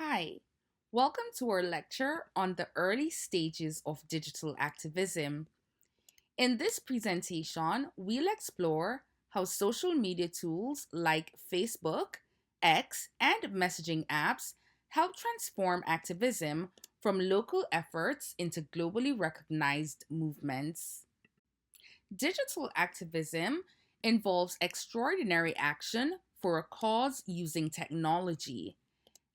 Hi, welcome to our lecture on the early stages of digital activism. In this presentation, we'll explore how social media tools like Facebook, X, and messaging apps help transform activism from local efforts into globally recognized movements. Digital activism involves extraordinary action for a cause using technology.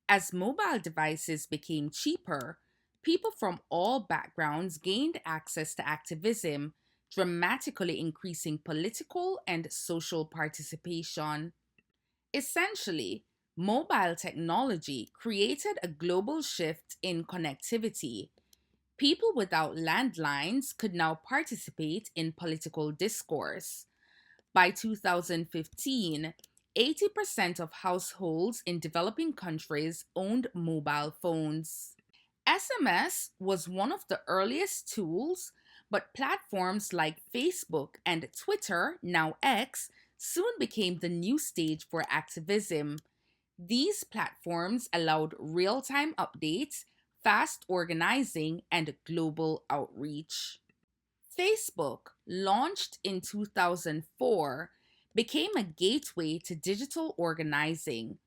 As mobile devices became cheaper, people from all backgrounds gained access to activism, dramatically increasing political and social participation. Essentially, mobile technology created a global shift in connectivity. People without landlines could now participate in political discourse. By 2015, 80% of households in developing countries owned mobile phones. SMS was one of the earliest tools, but platforms like Facebook and Twitter, now X, soon became the new stage for activism. These platforms allowed real time updates, fast organizing, and global outreach. Facebook, launched in 2004, became a gateway to digital organizing.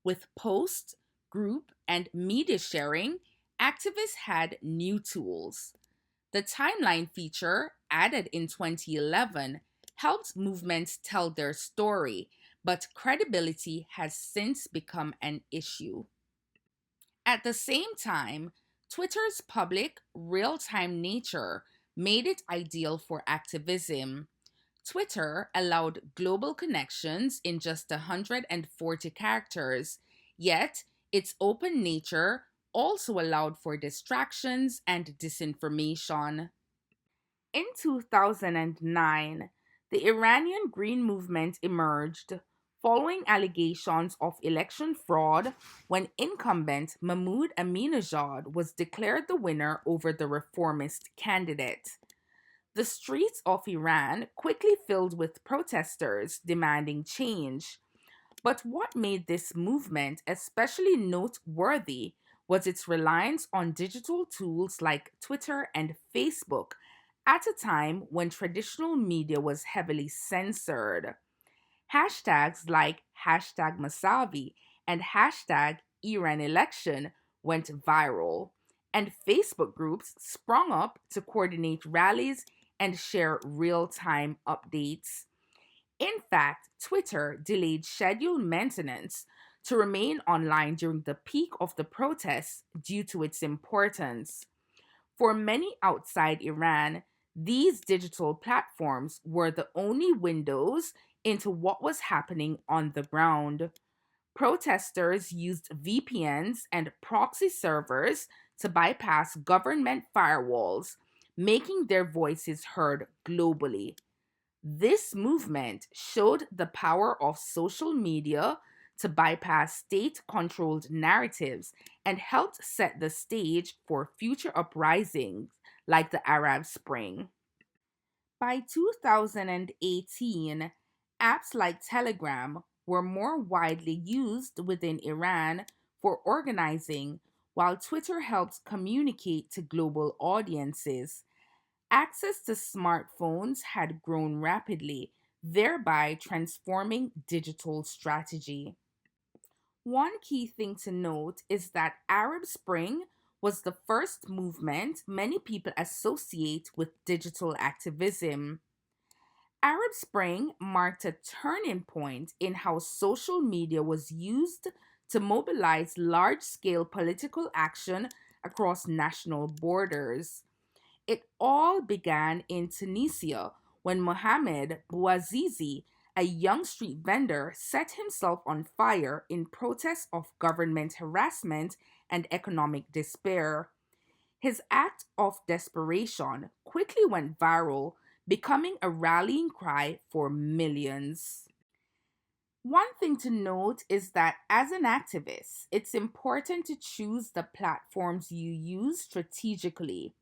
With post, group, and media sharing, activists had new tools. The timeline feature, added in 2011, helped movements tell their story, but credibility has since become an issue. At the same time, Twitter's public, real time nature made it ideal for activism. Twitter allowed global connections in just 140 characters, yet its open nature also allowed for distractions and disinformation. In 2009, the Iranian Green Movement emerged following allegations of election fraud when incumbent Mahmoud Ahmadinejad was declared the winner over the reformist candidate. The streets of Iran quickly filled with protesters demanding change. But what made this movement especially noteworthy was its reliance on digital tools like Twitter and Facebook at a time when traditional media was heavily censored. Hashtags like hashtag Masavi and hashtag Iran election went viral, and Facebook groups sprung up to coordinate rallies and share real time updates. In fact, Twitter delayed scheduled maintenance to remain online during the peak of the protests due to its importance. For many outside Iran, these digital platforms were the only windows into what was happening on the ground. Protesters used VPNs and proxy servers to bypass government firewalls, making their voices heard globally. This movement showed the power of social media to bypass state controlled narratives and helped set the stage for future uprisings like the Arab Spring. By 2018, apps like Telegram were more widely used within Iran for organizing, while Twitter helped communicate to global audiences. Access to smartphones had grown rapidly, thereby transforming digital strategy. One key thing to note is that Arab Spring was the first movement many people associate with digital activism. Arab Spring marked a turning point in how social media was used to mobilize large scale political action across national borders. It all began in Tunisia when Mohamed Bouazizi, a young street vendor, set himself on fire in protest of government harassment and economic despair. His act of desperation quickly went viral, becoming a rallying cry for millions. One thing to note is that as an activist, it's important to choose the platforms you use strategically.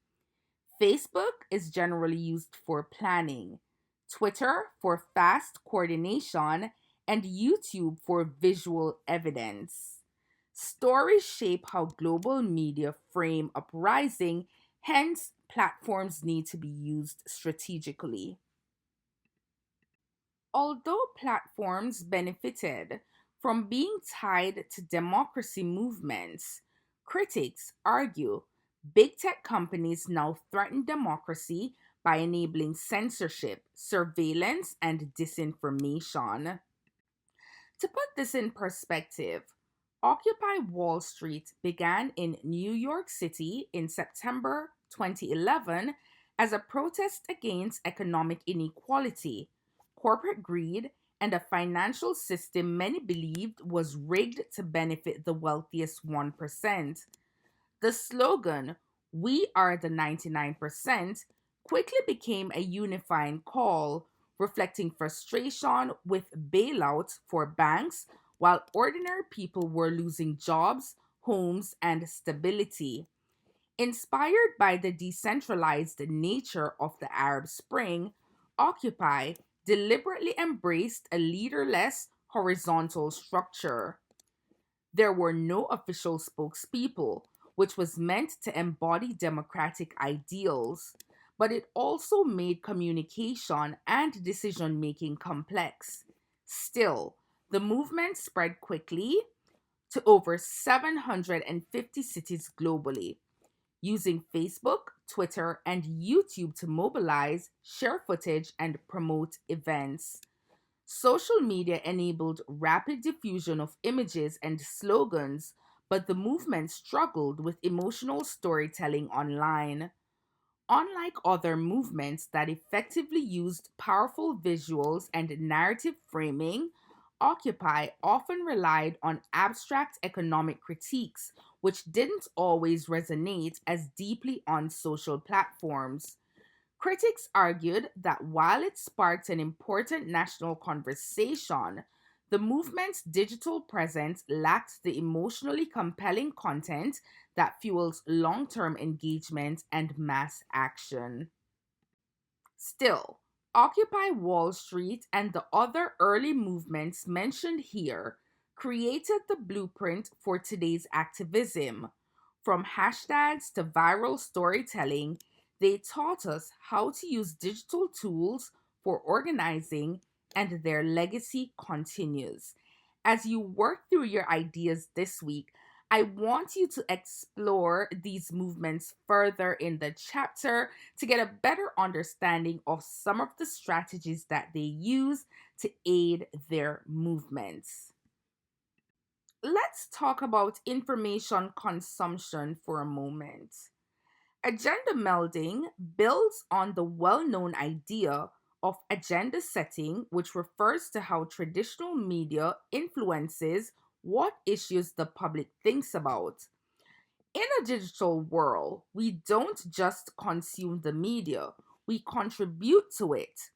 Facebook is generally used for planning, Twitter for fast coordination, and YouTube for visual evidence. Stories shape how global media frame uprising, hence, platforms need to be used strategically. Although platforms benefited from being tied to democracy movements, critics argue big tech companies now threaten democracy by enabling censorship, surveillance, and disinformation. To put this in perspective, Occupy Wall Street began in New York City in September 2011 as a protest against economic inequality, corporate greed, and a financial system many believed was rigged to benefit the wealthiest 1%. The slogan, "We are the 99%, quickly became a unifying call, reflecting frustration with bailouts for banks while ordinary people were losing jobs, homes, and stability. Inspired by the decentralized nature of the Arab Spring, Occupy deliberately embraced a leaderless horizontal structure. There were no official spokespeople, which was meant to embody democratic ideals, but it also made communication and decision making complex. Still, the movement spread quickly to over 750 cities globally, using Facebook, Twitter, and YouTube to mobilize, share footage, and promote events. Social media enabled rapid diffusion of images and slogans, but the movement struggled with emotional storytelling online. Unlike other movements that effectively used powerful visuals and narrative framing, Occupy often relied on abstract economic critiques, which didn't always resonate as deeply on social platforms. Critics argued that while it sparked an important national conversation, the movement's digital presence lacked the emotionally compelling content that fuels long term engagement and mass action. Still, Occupy Wall Street and the other early movements mentioned here created the blueprint for today's activism. From hashtags to viral storytelling, they taught us how to use digital tools for organizing, and their legacy continues. As you work through your ideas this week, I want you to explore these movements further in the chapter to get a better understanding of some of the strategies that they use to aid their movements. Let's talk about information consumption for a moment. Agenda melding builds on the well known idea of agenda setting, which refers to how traditional media influences what issues the public thinks about. In a digital world, we don't just consume the media, we contribute to it.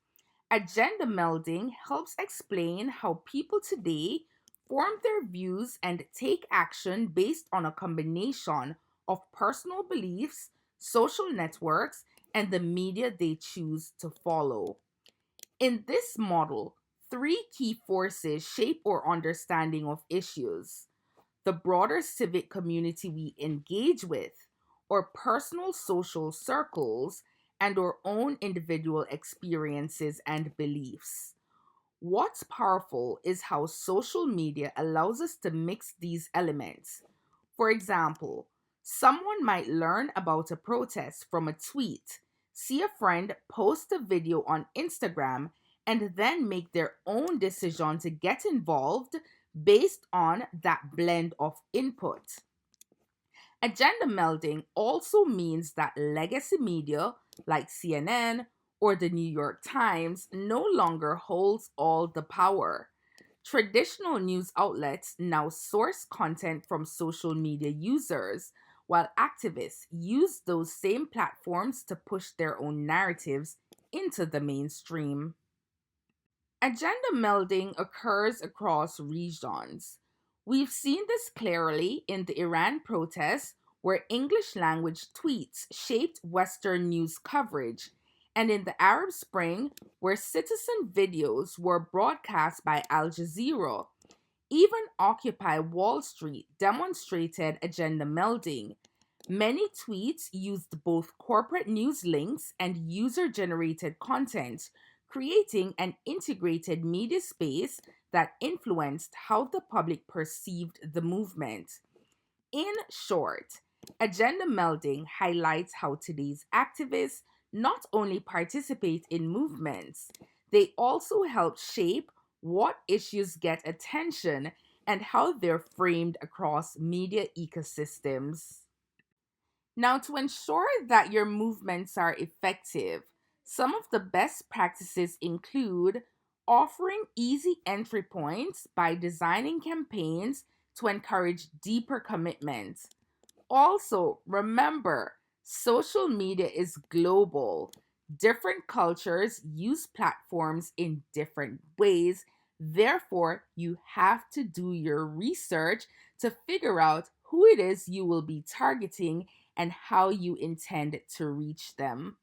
Agenda melding helps explain how people today form their views and take action based on a combination of personal beliefs, social networks, and the media they choose to follow. In this model, three key forces shape our understanding of issues: the broader civic community we engage with, our personal social circles, and our own individual experiences and beliefs. What's powerful is how social media allows us to mix these elements. For example, someone might learn about a protest from a tweet, see a friend post a video on Instagram, and then make their own decision to get involved based on that blend of input. Agenda melding also means that legacy media like CNN or the New York Times no longer holds all the power. Traditional news outlets now source content from social media users, while activists use those same platforms to push their own narratives into the mainstream. Agenda melding occurs across regions. We've seen this clearly in the Iran protests, where English language tweets shaped Western news coverage, and in the Arab Spring, where citizen videos were broadcast by Al Jazeera. Even Occupy Wall Street demonstrated agenda melding. Many tweets used both corporate news links and user generated content, creating an integrated media space that influenced how the public perceived the movement. In short, agenda melding highlights how today's activists not only participate in movements, they also help shape what issues get attention and how they're framed across media ecosystems. Now, to ensure that your movements are effective, some of the best practices include offering easy entry points by designing campaigns to encourage deeper commitment. Also, remember, social media is global. Different cultures use platforms in different ways. Therefore, you have to do your research to figure out who it is you will be targeting and how you intend to reach them.